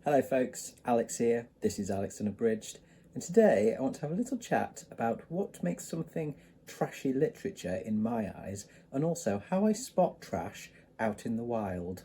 Hello folks, Alex here. This is Alex Unabridged, and today I want to have a little chat about what makes something trashy literature in my eyes, and also how I spot trash out in the wild.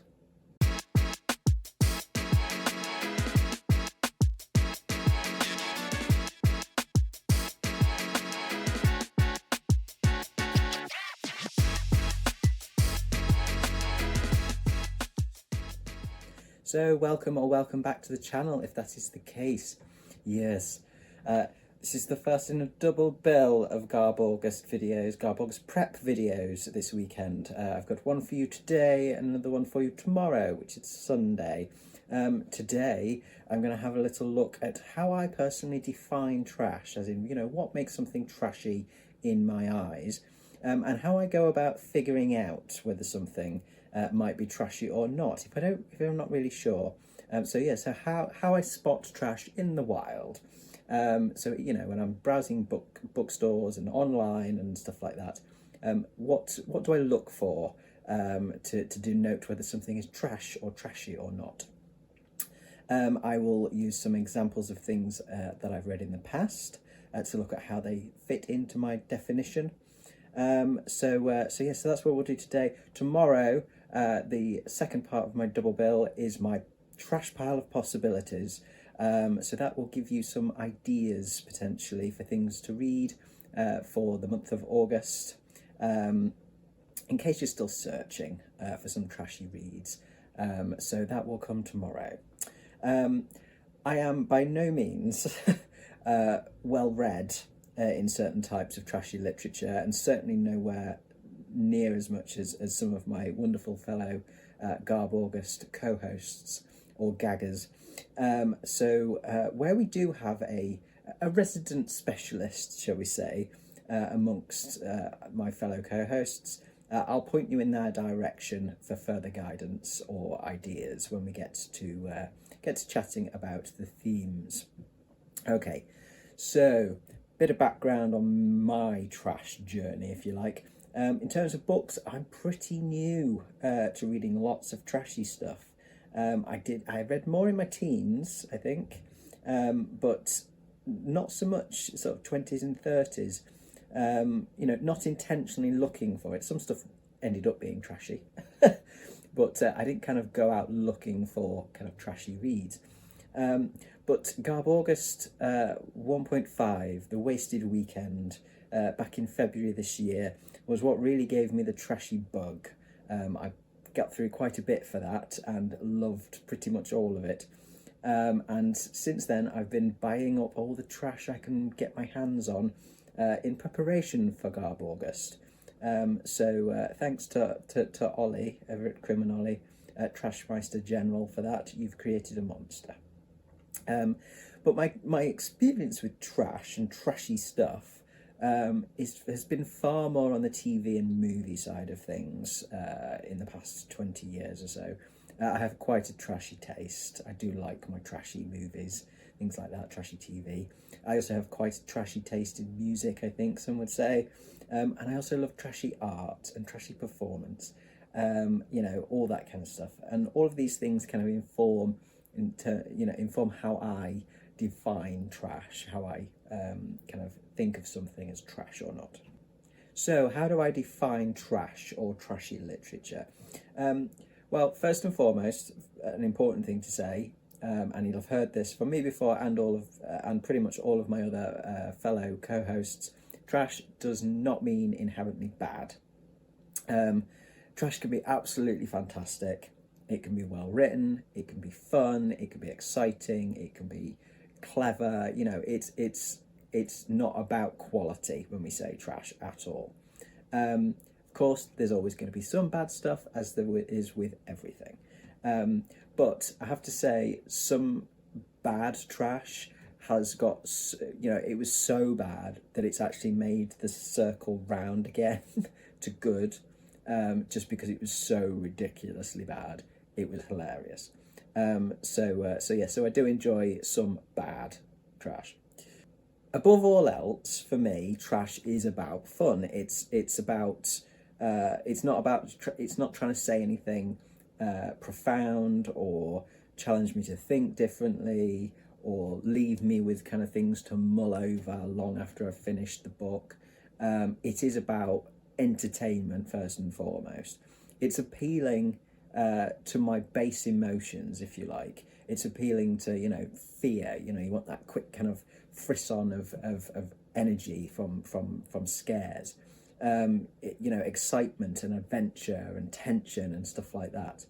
So welcome back to the channel if that is the case. Yes, this is the first in a double bill of GarbAugust videos, GarbAugust prep videos this weekend. I've got one for you today and another one for you tomorrow, which is Sunday. Today I'm going to have a little look at how I personally define trash, as in, what makes something trashy in my eyes, and how I go about figuring out whether something might be trashy or not if I'm not really sure. So how I spot trash in the wild. So when I'm browsing bookstores and online and stuff like that, what do I look for to denote whether something is trash or trashy or not? I will use some examples of things that I've read in the past to look at how they fit into my definition. So that's what we'll do today. Tomorrow, the second part of my double bill is my trash pile of possibilities. So that will give you some ideas potentially for things to read for the month of August, in case you're still searching for some trashy reads. So that will come tomorrow. I am by no means well read in certain types of trashy literature, and certainly nowhere near as much as some of my wonderful fellow GarbAugust co-hosts or gaggers. So where we do have a resident specialist, shall we say, amongst my fellow co-hosts, I'll point you in their direction for further guidance or ideas when we get to chatting about the themes. Okay, so bit of background on my trash journey, if you like. In terms of books, I'm pretty new to reading lots of trashy stuff. I read more in my teens, I think, but not so much sort of 20s and 30s. Not intentionally looking for it. Some stuff ended up being trashy, but I didn't kind of go out looking for kind of trashy reads. But GarbAugust 1.5, The Wasted Weekend, back in February this year, was what really gave me the trashy bug. I got through quite a bit for that and loved pretty much all of it. And since then, I've been buying up all the trash I can get my hands on in preparation for GarbAugust. So thanks to Ollie over at Criminolly, Trashmeister General, for that. You've created a monster. But my experience with trash and trashy stuff has been far more on the TV and movie side of things in the past 20 years or so. I have quite a trashy taste. I do like my trashy movies, things like that, trashy TV. I also have quite a trashy taste in music, I think some would say. And I also love trashy art and trashy performance, all that kind of stuff. And all of these things kind of inform how I define trash, how I kind of think of something as trash or not. So how do I define trash or trashy literature? Well, first and foremost, an important thing to say, and you'll have heard this from me before and pretty much all of my other fellow co-hosts, trash does not mean inherently bad. Trash can be absolutely fantastic. It can be well written, it can be fun, it can be exciting, it can be clever. It's not about quality when we say trash at all. Of course, there's always going to be some bad stuff, as there is with everything. But I have to say, some bad trash has got, it was so bad that it's actually made the circle round again to good, just because it was so ridiculously bad. It was hilarious. So I do enjoy some bad trash. Above all else, for me, trash is about fun. It's not trying to say anything profound or challenge me to think differently, or leave me with kind of things to mull over long after I've finished the book. It is about entertainment first and foremost. It's appealing to my base emotions, if you like. It's appealing to, you know, fear. You know, you want that quick kind of frisson of energy from scares. You know, excitement and adventure and tension and stuff like that.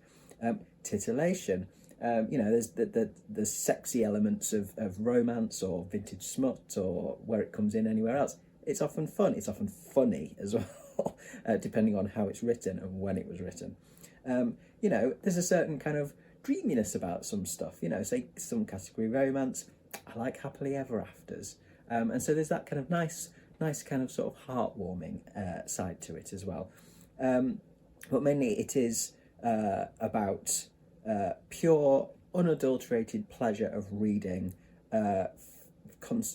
Titillation. You know, there's the sexy elements of romance or vintage smut, or where it comes in anywhere else. It's often fun. It's often funny as well, depending on how it's written and when it was written. You know, there's a certain kind of dreaminess about some stuff. You know, say some category romance. I like happily ever afters, and so there's that kind of nice kind of sort of heartwarming side to it as well. But mainly it is about pure, unadulterated pleasure of reading,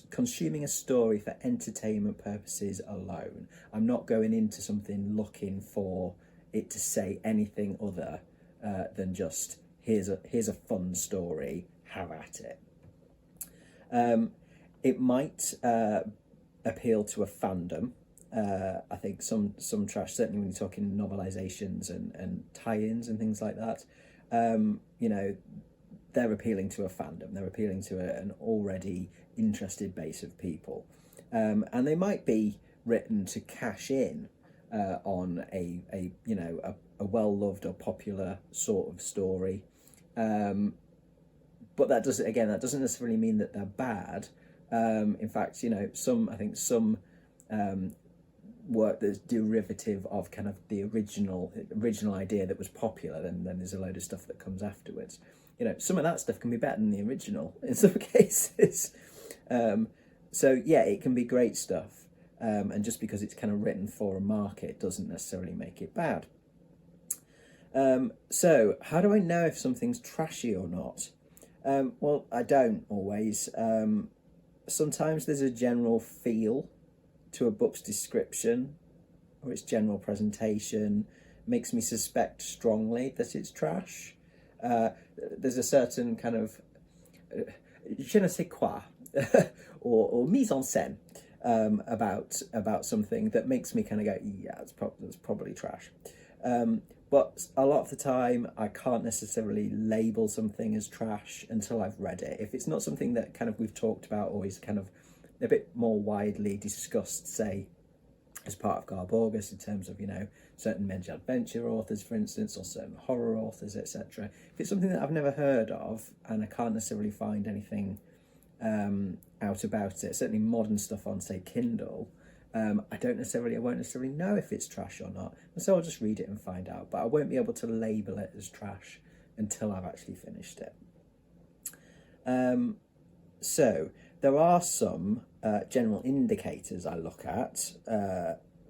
consuming a story for entertainment purposes alone. I'm not going into something looking for it to say anything other than just here's a fun story, have at it. It might appeal to a fandom. I think some trash, certainly when you're talking novelizations and tie-ins and things like that, you know, they're appealing to a fandom. They're appealing to an already interested base of people, and they might be written to cash in on a you know a well-loved or popular sort of story. But that doesn't necessarily mean that they're bad. In fact, you know, I think some work that's derivative of kind of the original idea that was popular, then there's a load of stuff that comes afterwards. You know, some of that stuff can be better than the original in some cases. So yeah, it can be great stuff. And just because it's kind of written for a market doesn't necessarily make it bad. So how do I know if something's trashy or not? Well, I don't always. Sometimes there's a general feel to a book's description or its general presentation makes me suspect strongly that it's trash. There's a certain kind of je ne sais quoi or mise en scène about something that makes me kind of go, yeah, it's probably trash. But a lot of the time, I can't necessarily label something as trash until I've read it. If it's not something that kind of we've talked about or is kind of a bit more widely discussed, say, as part of GarbAugust in terms of, you know, certain men's adventure authors, for instance, or certain horror authors, etc. If it's something that I've never heard of and I can't necessarily find anything out about it, certainly modern stuff on, say, Kindle, I won't necessarily know if it's trash or not, and so I'll just read it and find out, but I won't be able to label it as trash until I've actually finished it. So there are some general indicators I look at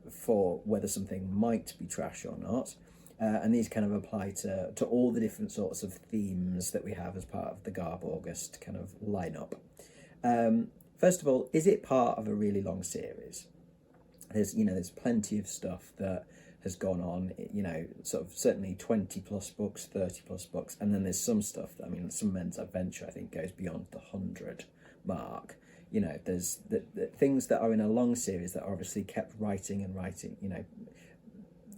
for whether something might be trash or not, and these kind of apply to all the different sorts of themes that we have as part of the GarbAugust kind of lineup. First of all, is it part of a really long series? There's plenty of stuff that has gone on, you know, sort of certainly 20 plus books, 30 plus books, and then there's some stuff that, I mean, some men's adventure I think goes beyond the 100 mark. You know, there's the things that are in a long series that are obviously kept writing, you know,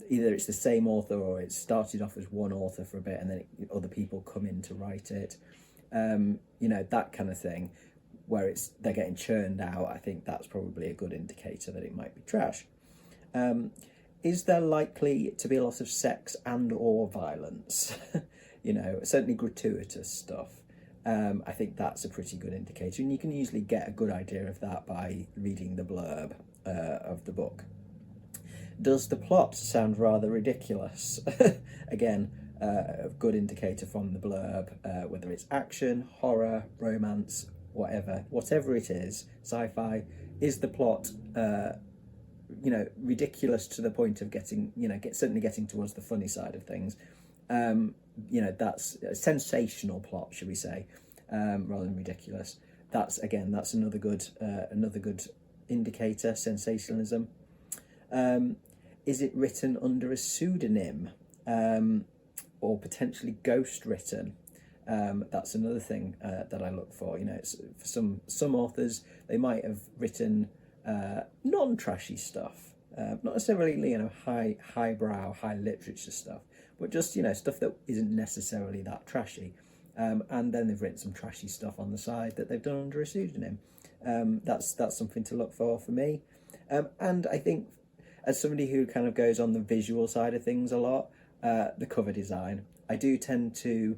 either it's the same author or it started off as one author for a bit and then other people come in to write it, you know, that kind of thing, where they're getting churned out. I think that's probably a good indicator that it might be trash. Is there likely to be a lot of sex and or violence? You know, certainly gratuitous stuff. I think that's a pretty good indicator, and you can usually get a good idea of that by reading the blurb of the book. Does the plot sound rather ridiculous? Again, a good indicator from the blurb, whether it's action, horror, romance, whatever it is, sci-fi. Is the plot, you know, ridiculous to the point of getting, you know, certainly getting towards the funny side of things? You know, that's a sensational plot, should we say, rather than ridiculous. That's another good indicator. Sensationalism. Is it written under a pseudonym, or potentially ghost written? That's another thing that I look for. You know, it's, for some authors, they might have written non-trashy stuff, not necessarily, you know, highbrow, high literature stuff, but just, you know, stuff that isn't necessarily that trashy. And then they've written some trashy stuff on the side that they've done under a pseudonym. That's something to look for me. And I think, as somebody who kind of goes on the visual side of things a lot, the cover design, I do tend to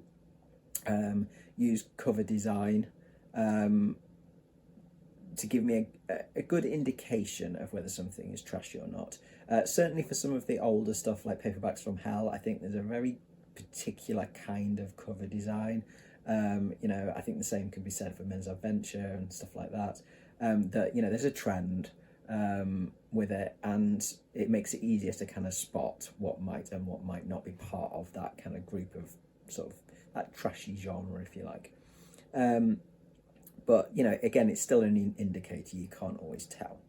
use cover design to give me a good indication of whether something is trashy or not. Certainly for some of the older stuff like Paperbacks from Hell, I think there's a very particular kind of cover design. You know, I think the same can be said for Men's Adventure and stuff like that. That, you know, there's a trend with it, and it makes it easier to kind of spot what might and what might not be part of that kind of group of sort of that trashy genre, if you like. But, you know, again, it's still an indicator. You can't always tell.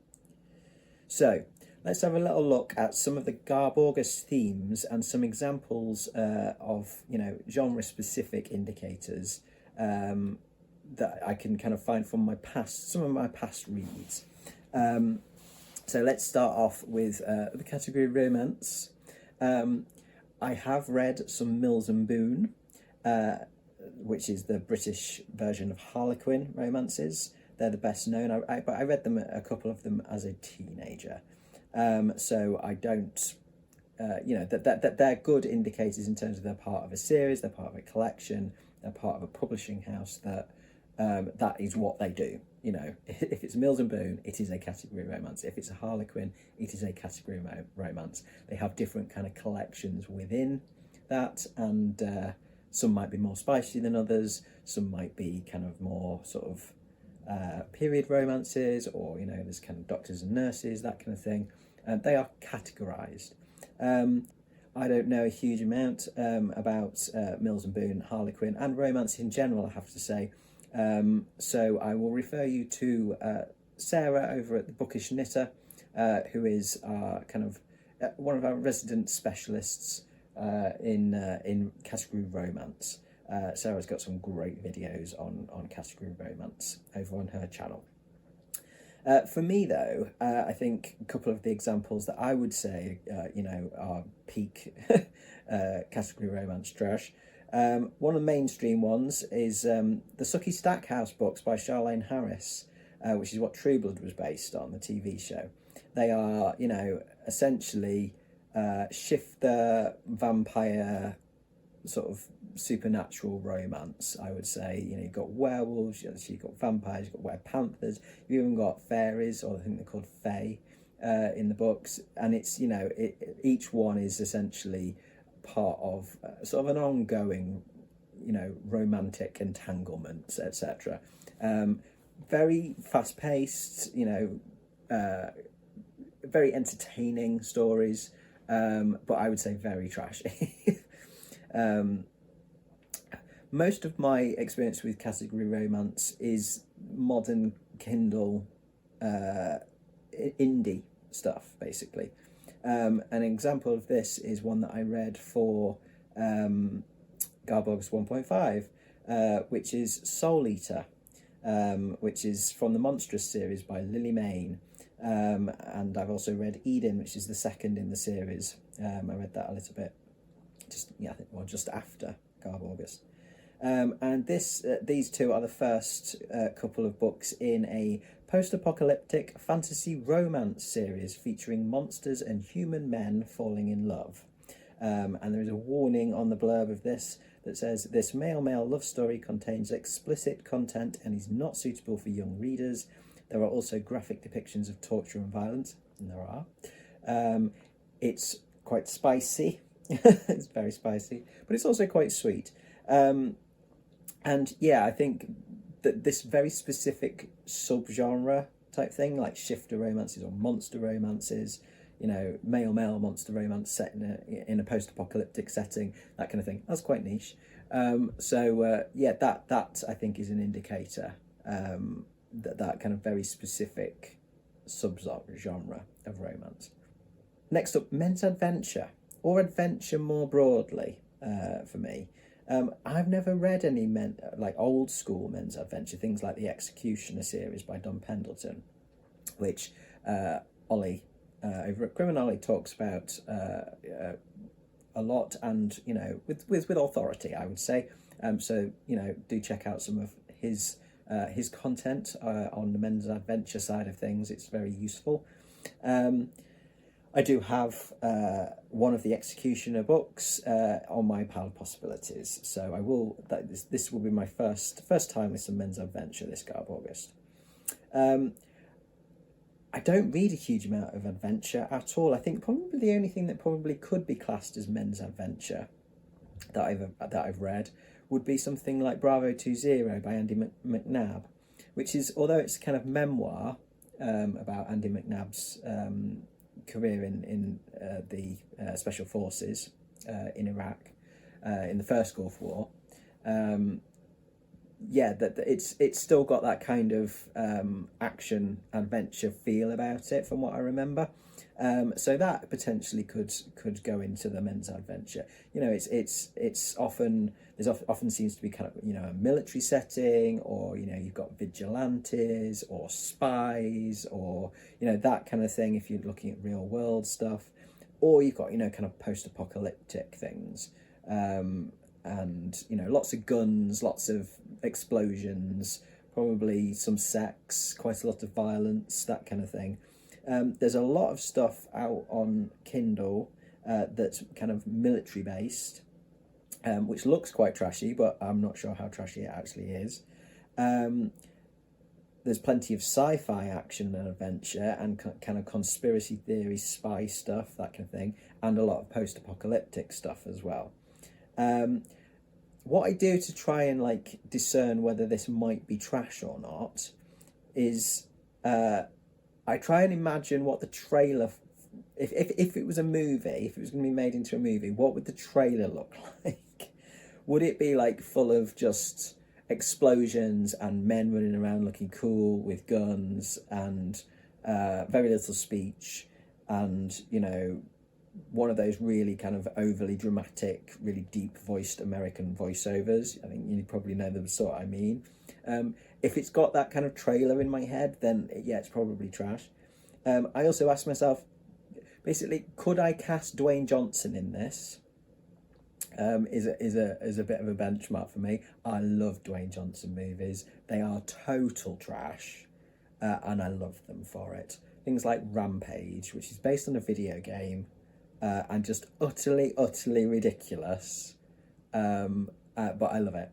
So let's have a little look at some of the GarbAugust themes and some examples of, you know, genre-specific indicators that I can kind of find from some of my past reads. So let's start off with the category romance. I have read some Mills and Boon, which is the British version of Harlequin romances. They're the best known, but I read them, a couple of them, as a teenager. So I don't, you know, that they're good indicators in terms of they're part of a series, they're part of a collection, they're part of a publishing house, that is what they do. You know, if it's Mills and Boon, it is a category romance. If it's a Harlequin, it is a category romance. They have different kind of collections within that, and some might be more spicy than others. Some might be kind of more sort of period romances, or, you know, there's kind of doctors and nurses, that kind of thing. They are categorised. I don't know a huge amount about Mills and Boon, Harlequin, and romance in general, I have to say. So I will refer you to Sarah over at the Bookish Knitter, who is kind of one of our resident specialists in category romance. Sarah's got some great videos on category romance over on her channel. For me, though, I think a couple of the examples that I would say, you know, are peak category romance trash. One of the mainstream ones is the Sucky Stackhouse books by Charlaine Harris, which is what True Blood was based on, the TV show. They are, you know, essentially shifter, vampire, sort of supernatural romance, I would say. You know, you've got werewolves, you've got vampires, you've got werepanther, you've even got fairies, or I think they're called fae, in the books. And it's, you know, each one is essentially part of sort of an ongoing, you know, romantic entanglement, etc. Very fast-paced, you know, very entertaining stories, but I would say very trashy. Most of my experience with category romance is modern Kindle indie stuff, basically. An example of this is one that I read for GarbAugust 1.5, which is Soul Eater, which is from the Monstrous series by Lily Mayne. And I've also read Eden, which is the second in the series. I read that a little bit, just after GarbAugust. And these two are the first couple of books in a post-apocalyptic fantasy romance series featuring monsters and human men falling in love. And there is a warning on the blurb of this that says, "This male-male love story contains explicit content and is not suitable for young readers. There are also graphic depictions of torture and violence," and there are. It's quite spicy. It's very spicy, but it's also quite sweet. And yeah, I think that this very specific subgenre type thing, like shifter romances or monster romances, you know, male-male monster romance set in a post-apocalyptic setting, that kind of thing, that's quite niche. Yeah, that I think is an indicator that kind of very specific subgenre of romance. Next up, men's adventure, or adventure more broadly, for me. I've never read any like old school men's adventure, things like the Executioner series by Don Pendleton, which Ollie over at Criminally talks about a lot, and with authority, I would say. So do check out some of his content on the men's adventure side of things. It's very useful. I do have one of the Executioner books on my pile of possibilities, so I will. This will be my first time with some men's adventure this GarbAugust. I don't read a huge amount of adventure at all. I think probably the only thing that probably could be classed as men's adventure that I've read would be something like Bravo 20 by Andy McNab, which is, although it's a kind of memoir about Andy McNab's career in the Special Forces in Iraq in the first Gulf War. That it's still got that kind of action adventure feel about it, from what I remember. So that potentially could go into the men's adventure. It's often often seems to be kind of a military setting, or you've got vigilantes or spies, or that kind of thing if you're looking at real world stuff, or you've got kind of post-apocalyptic things. And lots of guns, lots of explosions, probably some sex, quite a lot of violence, that kind of thing. There's a lot of stuff out on Kindle that's kind of military based, which looks quite trashy, but I'm not sure how trashy it actually is. There's plenty of sci-fi action and adventure, and kind of conspiracy theory, spy stuff, that kind of thing, and a lot of post-apocalyptic stuff as well. What I do to try and discern whether this might be trash or not is I try and imagine what the trailer, if it was a movie, if it was going to be made into a movie, what would the trailer look like? Would it be full of just explosions and men running around looking cool with guns and very little speech, and one of those really kind of overly dramatic, really deep voiced American voiceovers? I think you probably know the sort I mean. If it's got that kind of trailer in my head, then yeah, it's probably trash. I also asked myself, basically, could I cast Dwayne Johnson in this? Is a bit of a benchmark for me. I love Dwayne Johnson movies. They are total trash, and I love them for it. Things like Rampage, which is based on a video game, and just utterly ridiculous, but I love it.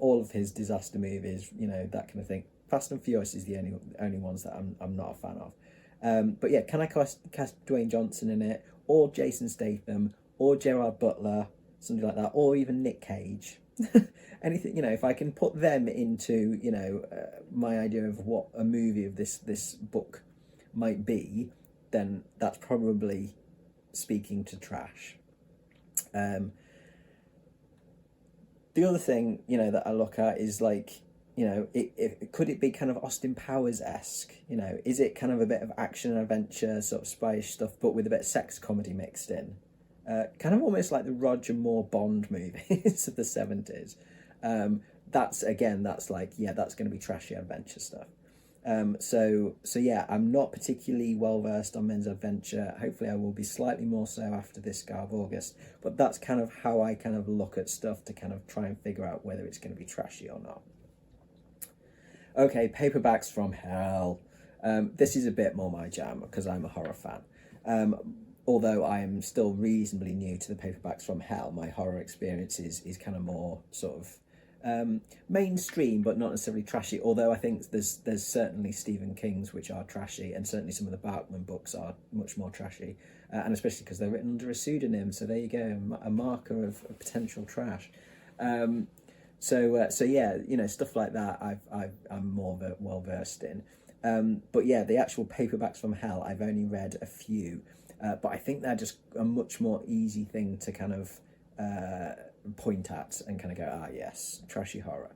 All of his disaster movies, that kind of thing. Fast and Furious is the only ones that I'm not a fan of. But yeah, can I cast Dwayne Johnson in it, or Jason Statham, or Gerard Butler, something like that, or even Nick Cage? Anything, if I can put them into my idea of what a movie of this book might be, then that's probably speaking to trash. The other thing that I look at is could it be kind of Austin Powers-esque? Is it kind of a bit of action and adventure, sort of spyish stuff, but with a bit of sex comedy mixed in? Kind of almost like the Roger Moore Bond movies of the 70s. That's going to be trashy adventure stuff. So yeah, I'm not particularly well versed on men's adventure. Hopefully I will be slightly more so after this GarbAugust, but that's kind of how I kind of look at stuff to kind of try and figure out whether it's going to be trashy or not. Okay, Paperbacks from Hell. This is a bit more my jam because I'm a horror fan. Although I am still reasonably new to the Paperbacks from Hell, my horror experience is kind of more sort of mainstream, but not necessarily trashy. Although I think there's certainly Stephen King's which are trashy, and certainly some of the Barkman books are much more trashy, and especially because they're written under a pseudonym. So there you go, a marker of potential trash. So yeah, stuff like that I'm more well versed in. But yeah, the actual Paperbacks from Hell, I've only read a few, but I think they're just a much more easy thing to kind of point at and kind of go, yes, trashy horror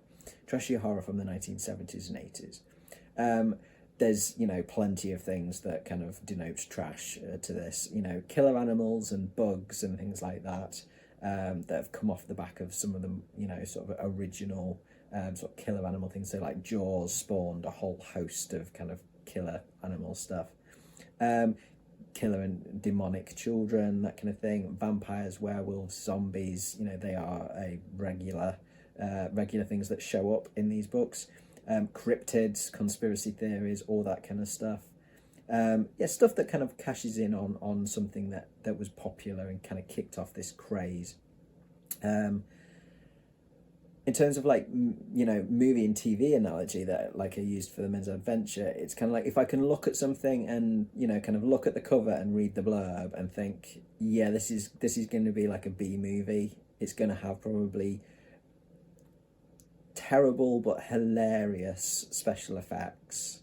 from the 1970s and 80s. There's plenty of things that kind of denote trash to this, killer animals and bugs and things like that. that have come off the back of some of them, you know, sort of original sort of killer animal things. So like Jaws spawned a whole host of kind of killer animal stuff. Killer and demonic children, that kind of thing. Vampires, werewolves, zombies, you know, they are a regular things that show up in these books. Cryptids, conspiracy theories, all that kind of stuff. Yeah, stuff that kind of cashes in on something that was popular and kind of kicked off this craze. In terms of like, you know, movie and TV analogy that like I used for the Men's Adventure, it's kind of like if I can look at something and, you know, kind of look at the cover and read the blurb and think, yeah, this is going to be like a B movie. It's going to have probably terrible but hilarious special effects,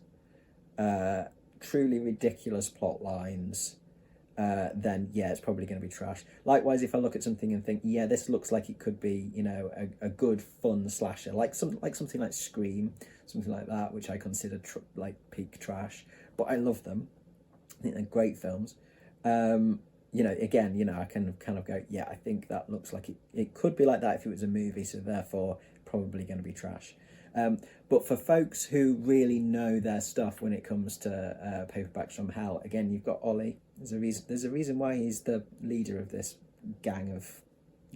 truly ridiculous plot lines, then yeah, it's probably going to be trash. Likewise, if I look at something and think, yeah, this looks like it could be, you know, a good fun slasher, like something like Scream, something like that, which I consider like peak trash, but I love them. I think they're great films. You know, again, you know, I can kind of go, yeah, I think that looks like it could be like that if it was a movie, so therefore probably going to be trash. But for folks who really know their stuff when it comes to Paperbacks from Hell, again, you've got Ollie. There's a reason why he's the leader of this gang of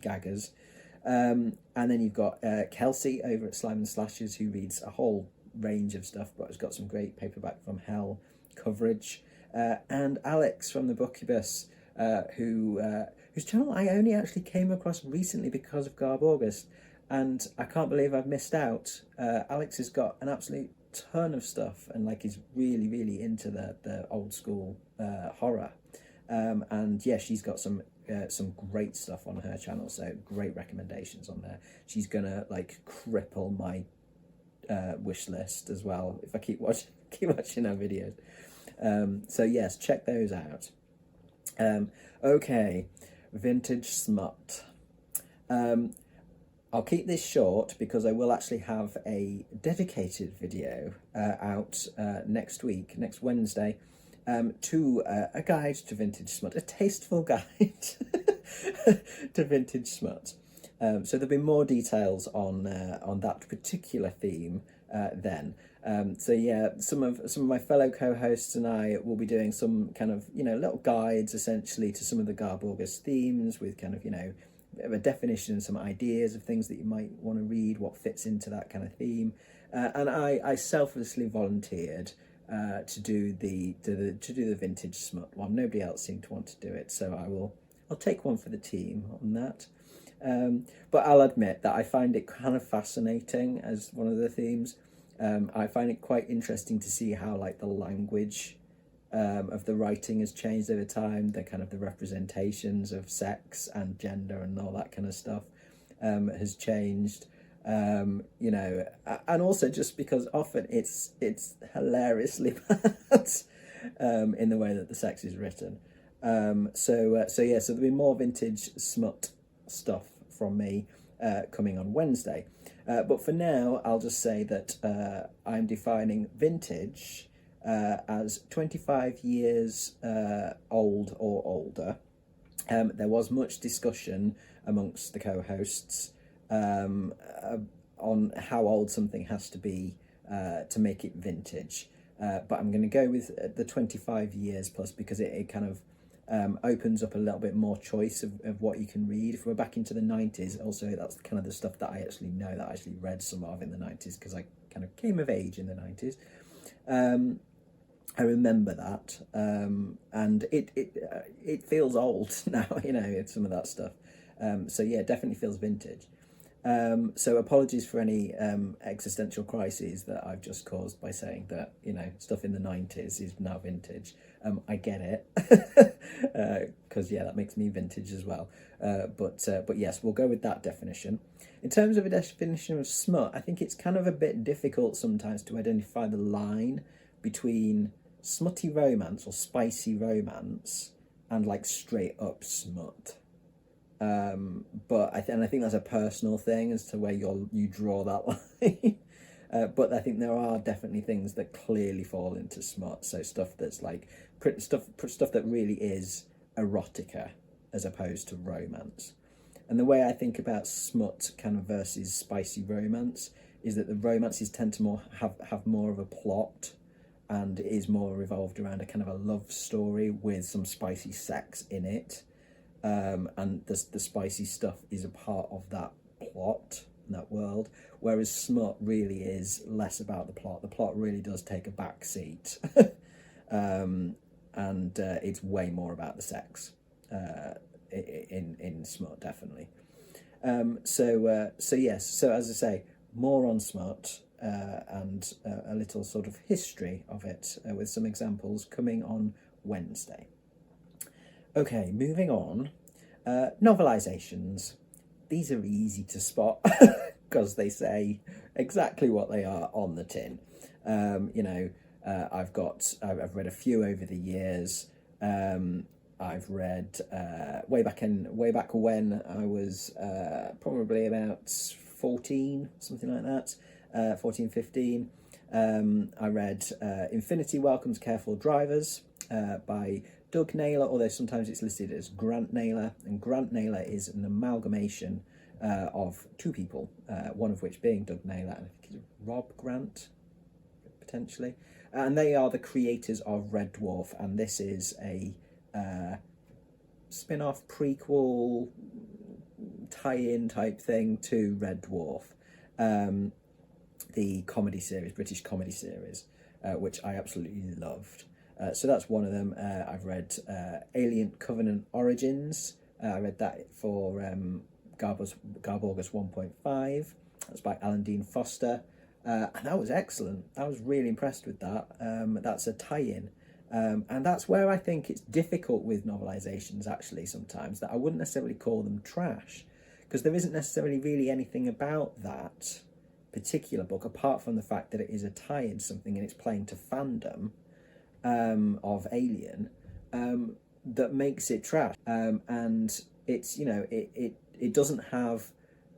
gaggers. And then you've got Kelsey over at Slime and Slashers, who reads a whole range of stuff, but has got some great Paperback from Hell coverage. And Alex from the Bookybus, whose channel I only actually came across recently because of GarbAugust. And I can't believe I've missed out. Alex has got an absolute ton of stuff and like is really, really into the old school horror. And yeah, she's got some great stuff on her channel, so great recommendations on there. She's gonna like cripple my wish list as well if I keep watching her videos. So yes, check those out. Okay, vintage smut. I'll keep this short because I will actually have a dedicated video out next Wednesday, to a guide to vintage smut, a tasteful guide to vintage smut. So there'll be more details on that particular theme then. So yeah, some of my fellow co-hosts and I will be doing some kind of, you know, little guides essentially to some of the GarbAugust themes with kind of, you know, a definition, some ideas of things that you might want to read, what fits into that kind of theme, and I selflessly volunteered to do the vintage smut one. Nobody else seemed to want to do it, so I'll take one for the team on that. But I'll admit that I find it kind of fascinating as one of the themes. I find it quite interesting to see how like the language of the writing has changed over time, the kind of the representations of sex and gender and all that kind of stuff has changed, you know, and also just because often it's hilariously bad in the way that the sex is written. So yeah, so there'll be more vintage smut stuff from me coming on Wednesday, but for now I'll just say that I'm defining vintage as 25 years old or older. There was much discussion amongst the co-hosts on how old something has to be to make it vintage, but I'm going to go with the 25 years plus because it kind of opens up a little bit more choice of what you can read. If we're back into the 90s, also that's kind of the stuff that I actually know, that I actually read some of in the 90s because I kind of came of age in the 90s. I remember that, and it feels old now, you know, it's some of that stuff. So yeah, it definitely feels vintage. So apologies for any existential crises that I've just caused by saying that, you know, stuff in the 90s is now vintage. I get it, because yeah, that makes me vintage as well. But yes, we'll go with that definition. In terms of a definition of smut, I think it's kind of a bit difficult sometimes to identify the line between smutty romance or spicy romance and like straight up smut. But I think that's a personal thing as to where you draw that line. But I think there are definitely things that clearly fall into smut. So stuff that's like stuff that really is erotica as opposed to romance. And the way I think about smut kind of versus spicy romance is that the romances tend to have more of a plot, and it is more revolved around a kind of a love story with some spicy sex in it. And the spicy stuff is a part of that plot, that world, whereas smut really is less about the plot. The plot really does take a back seat. And it's way more about the sex in smut, definitely. So yes, so as I say, more on smut and a little sort of history of it with some examples coming on Wednesday. Okay, moving on. Novelizations. These are easy to spot because they say exactly what they are on the tin. I've read a few over the years. I've read way back when I was probably about 14, something like that, 14, 15. I read Infinity Welcomes Careful Drivers by Doug Naylor, although sometimes it's listed as Grant Naylor, and Grant Naylor is an amalgamation of two people, one of which being Doug Naylor, and I think it's Rob Grant, potentially. And they are the creators of Red Dwarf, and this is a spin-off, prequel, tie-in type thing to Red Dwarf, the comedy series, British comedy series, which I absolutely loved. So that's one of them. I've read Alien Covenant Origins. I read that for GarbAugust 1.5. That's by Alan Dean Foster. And that was excellent. I was really impressed with that. That's a tie-in. And that's where I think it's difficult with novelizations, actually, sometimes, that I wouldn't necessarily call them trash, because there isn't necessarily really anything about that particular book, apart from the fact that it is a tie-in to something and it's playing to fandom of Alien, that makes it trash. And it's, it doesn't have,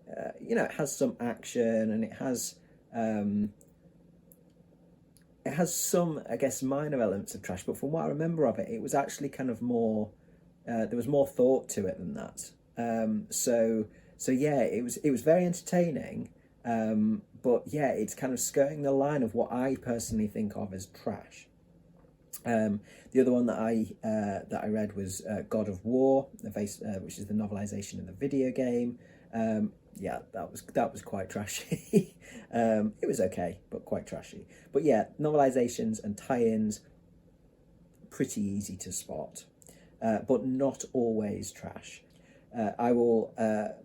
it has some action, and it has some, I guess, minor elements of trash, but from what I remember of it, it was actually kind of more, there was more thought to it than that. So yeah, it was very entertaining, but yeah, it's kind of skirting the line of what I personally think of as trash. The other one that I read was God of War, which is the novelization of the video game. Yeah, that was quite trashy. It was okay, but quite trashy. But yeah, novelizations and tie-ins, pretty easy to spot, but not always trash. I will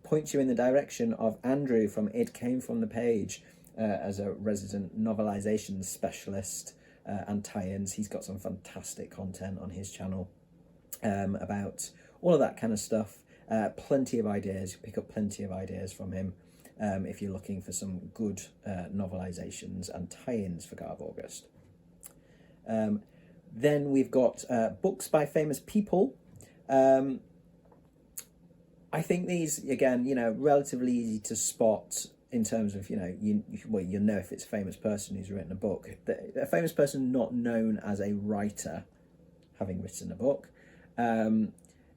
point you in the direction of Andrew from It Came From The Page as a resident novelization specialist and tie-ins. He's got some fantastic content on his channel about all of that kind of stuff. Plenty of ideas. You pick up plenty of ideas from him if you're looking for some good novelizations and tie-ins for GarbAugust. Then we've got books by famous people. I think these, again, relatively easy to spot in terms of, you'll know if it's a famous person who's written a book. A famous person not known as a writer having written a book.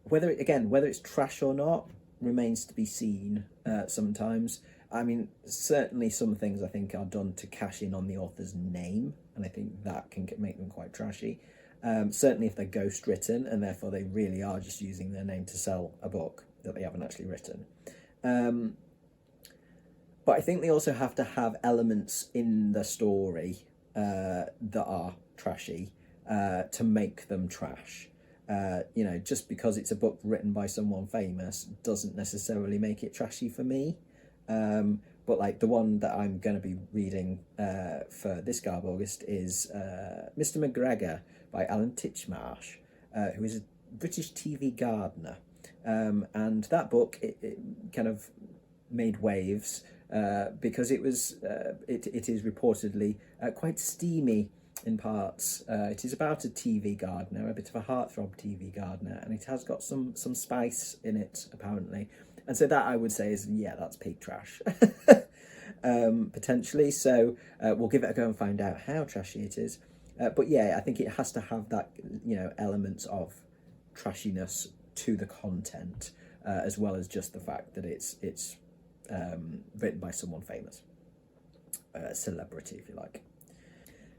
Whether it's trash or not remains to be seen sometimes. I mean, certainly some things I think are done to cash in on the author's name, and I think that can make them quite trashy. Certainly if they're ghost written, and therefore they really are just using their name to sell a book that they haven't actually written. But I think they also have to have elements in the story that are trashy to make them trash. Just because it's a book written by someone famous doesn't necessarily make it trashy for me. But like the one that I'm going to be reading for this GarbAugust is Mr. McGregor by Alan Titchmarsh, who is a British TV gardener. And that book, it kind of made waves because it was it is reportedly quite steamy in parts. It is about a TV gardener, a bit of a heartthrob TV gardener, and it has got some spice in it, apparently. And so that, I would say, is, yeah, that's peak trash, potentially. So we'll give it a go and find out how trashy it is. But yeah, I think it has to have that, elements of trashiness to the content. as well as just the fact that it's written by someone famous, a celebrity, if you like.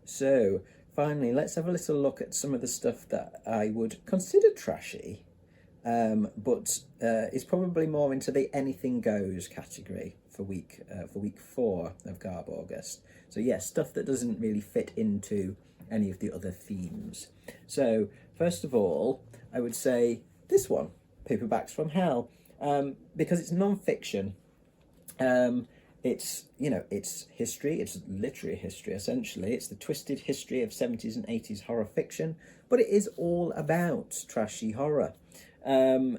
So finally, let's have a little look at some of the stuff that I would consider trashy, but is probably more into the anything goes category for week 4 of GarbAugust. So yes, stuff that doesn't really fit into any of the other themes. So first of all, I would say this one, Paperbacks from Hell, because it's non-fiction. It's, you know, it's history, it's literary history essentially. It's the twisted history of 70s and 80s horror fiction, but it is all about trashy horror. And,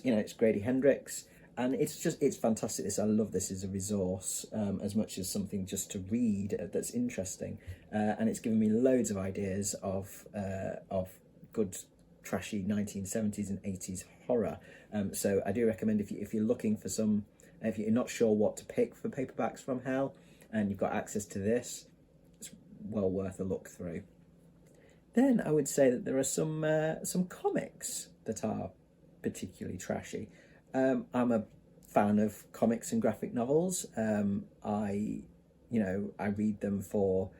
you know, it's Grady Hendrix, and it's fantastic. I love this as a resource, as much as something just to read that's interesting. And it's given me loads of ideas of good trashy 1970s and 80s horror. So I do recommend if you're looking for some, if you're not sure what to pick for Paperbacks from Hell and you've got access to this, it's well worth a look through. Then I would say that there are some comics that are particularly trashy. I'm a fan of comics and graphic novels. I read them for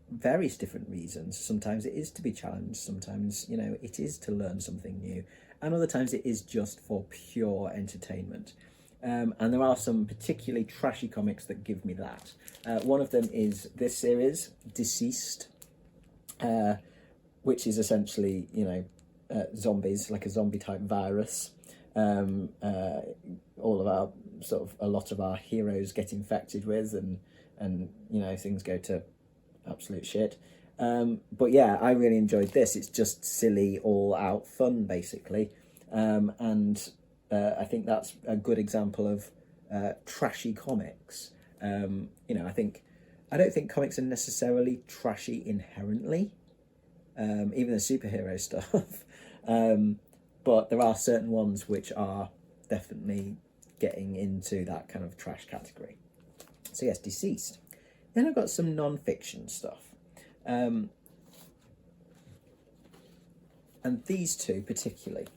various different reasons. Sometimes it is to be challenged. Sometimes, you know, it is to learn something new, and other times it is just for pure entertainment. And there are some particularly trashy comics that give me that. One of them is this series, Deceased, which is essentially, you know, zombies, like a zombie type virus. All of our a lot of our heroes get infected with, and you know, things go to absolute shit. But yeah, I really enjoyed this. It's just silly, all out fun, basically. I think that's a good example of trashy comics. You know, I don't think comics are necessarily trashy inherently, even the superhero stuff. But there are certain ones which are definitely getting into that kind of trash category. So yes, Deceased. Then I've got some non-fiction stuff. And these two particularly.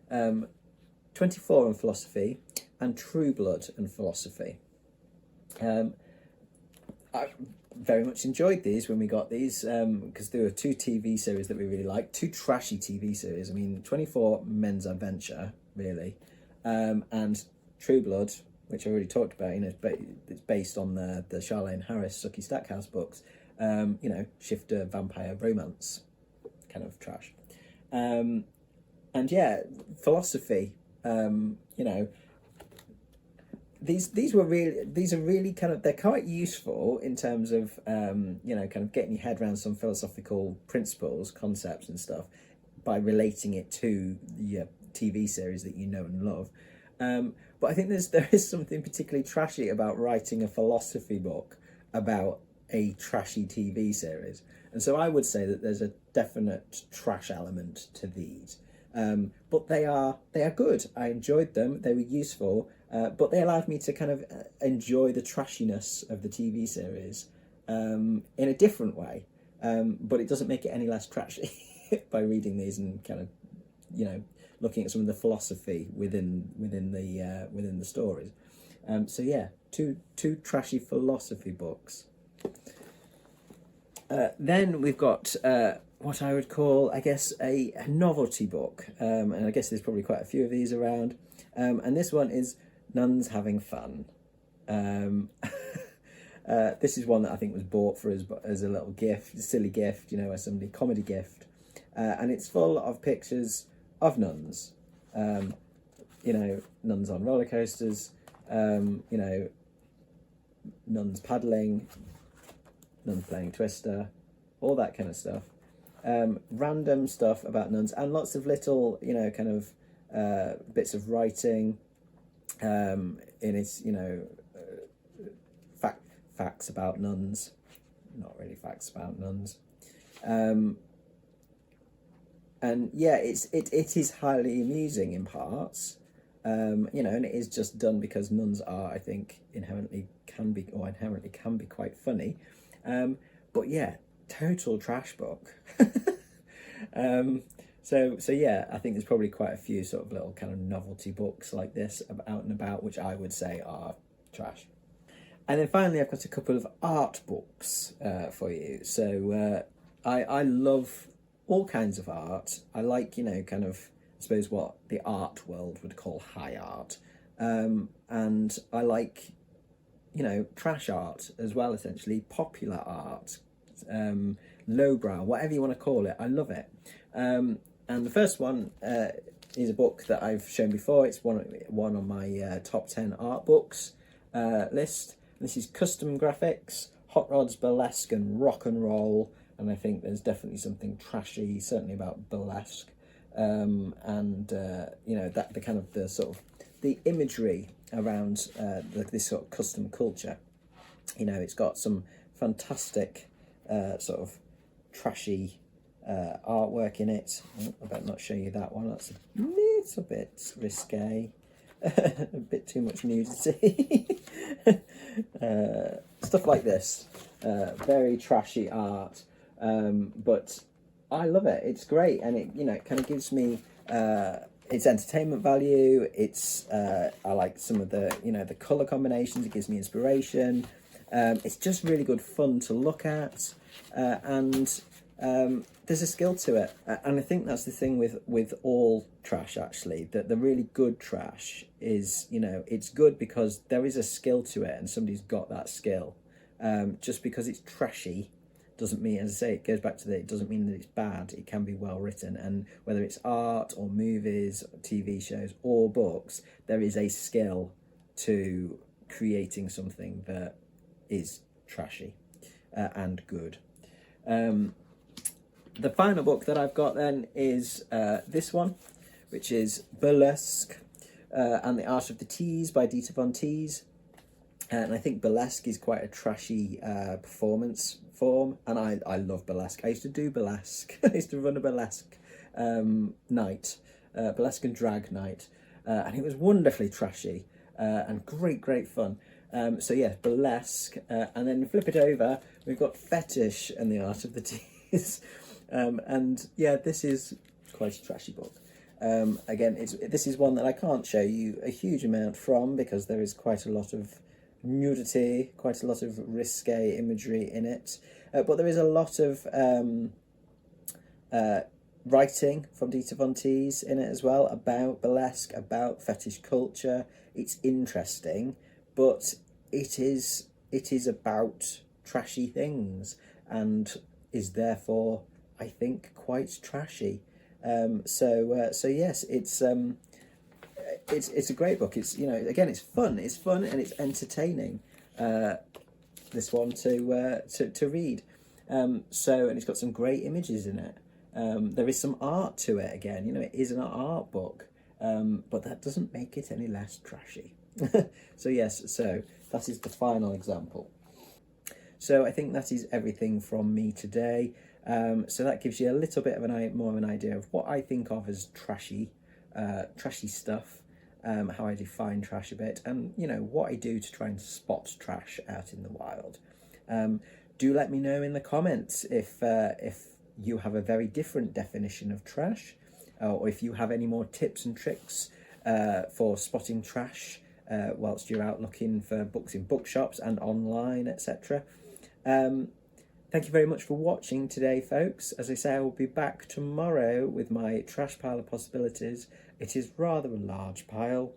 24 and Philosophy and True Blood and Philosophy. I very much enjoyed these when we got these, because there were two TV series that we really liked, two trashy TV series. I mean, 24 Men's Adventure, really, and True Blood, which I already talked about. You know, it's based on the Charlene Harris Sucky Stackhouse books. You know, shifter vampire romance kind of trash. And yeah, Philosophy. You know, these are really kind of, they're quite useful in terms of you know, kind of getting your head around some philosophical principles, concepts and stuff by relating it to your TV series that you know and love. But I think there is something particularly trashy about writing a philosophy book about a trashy TV series, and so I would say that there's a definite trash element to these. But they are good. I enjoyed them. They were useful, but they allowed me to kind of enjoy the trashiness of the TV series in a different way. But it doesn't make it any less trashy by reading these and kind of, you know, looking at some of the philosophy within the stories. So yeah, two trashy philosophy books. Then we've got what I would call, I guess, a novelty book, and I guess there's probably quite a few of these around. And this one is Nuns Having Fun. This is one that I think was bought for us as a little gift, a silly gift, you know, as somebody comedy gift, and it's full of pictures of nuns. You know, nuns on roller coasters. You know, nuns paddling, nuns playing Twister, all that kind of stuff. Random stuff about nuns, and lots of little, you know, kind of bits of writing in its, you know, facts about nuns, not really facts about nuns. And yeah, it is highly amusing in parts, you know, and it is just done because nuns are, I think, inherently can be quite funny. But yeah, total trash book. So yeah, I think there's probably quite a few sort of little kind of novelty books like this out and about, which I would say are trash. And then finally, I've got a couple of art books for you. So I love all kinds of art. I like, kind of, I suppose, what the art world would call high art. And I like, trash art as well, essentially, popular art, lowbrow, whatever you want to call it. I love it. And the first one is a book that I've shown before. It's one on my top 10 art books list. This is Custom Graphics, Hot Rods, Burlesque and Rock and Roll. And I think there's definitely something trashy, certainly about burlesque. That the kind of the sort of the imagery around this sort of custom culture. It's got some fantastic sort of trashy artwork in it. I better not show you that one. That's a little bit risque. A bit too much nudity. Stuff like this. Very trashy art. But I love it. It's great, and it kind of gives me it's entertainment value. It's I like some of the the color combinations. It gives me inspiration. It's just really good fun to look at, and there's a skill to it. And I think that's the thing with all trash, actually, that the really good trash is it's good because there is a skill to it, and somebody's got that skill. Just because it's trashy doesn't mean, as I say, it goes back to that, it doesn't mean that it's bad. It can be well written, and whether it's art or movies, or TV shows or books, there is a skill to creating something that is trashy and good. The final book that I've got then is this one, which is Burlesque and the Art of the Tease by Dieter von Teese. And I think burlesque is quite a trashy performance form, and I love burlesque. I used to do burlesque. I used to run a burlesque night, burlesque and drag night, and it was wonderfully trashy and great fun. So yeah, burlesque, and then flip it over, we've got Fetish and the Art of the Tease. And yeah, this is quite a trashy book. Again, this is one that I can't show you a huge amount from because there is quite a lot of nudity, quite a lot of risque imagery in it, but there is a lot of writing from Dieter von Teese in it as well, about burlesque, about fetish culture. It's interesting, but it is about trashy things, and is therefore, I think, quite trashy. So yes, it's a great book. It's again, it's fun and it's entertaining. This one to read. And it's got some great images in it. There is some art to it again. It is an art book, but that doesn't make it any less trashy. So yes, so that is the final example. So I think that is everything from me today. So that gives you a little bit of more of an idea of what I think of as trashy stuff, how I define trash a bit, and what I do to try and spot trash out in the wild. Do let me know in the comments if you have a very different definition of trash, or if you have any more tips and tricks for spotting trash whilst you're out looking for books in bookshops and online, etc. Thank you very much for watching today, folks. As I say, I will be back tomorrow with my trash pile of possibilities. It is rather a large pile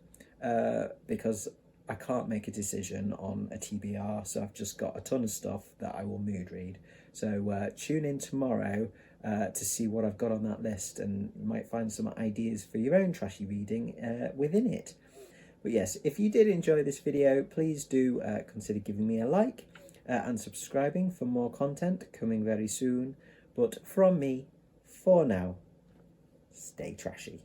because I can't make a decision on a TBR, so I've just got a ton of stuff that I will mood read. So tune in tomorrow to see what I've got on that list, and you might find some ideas for your own trashy reading within it. But yes, if you did enjoy this video, please do consider giving me a like and subscribing for more content coming very soon. But from me, for now, stay trashy.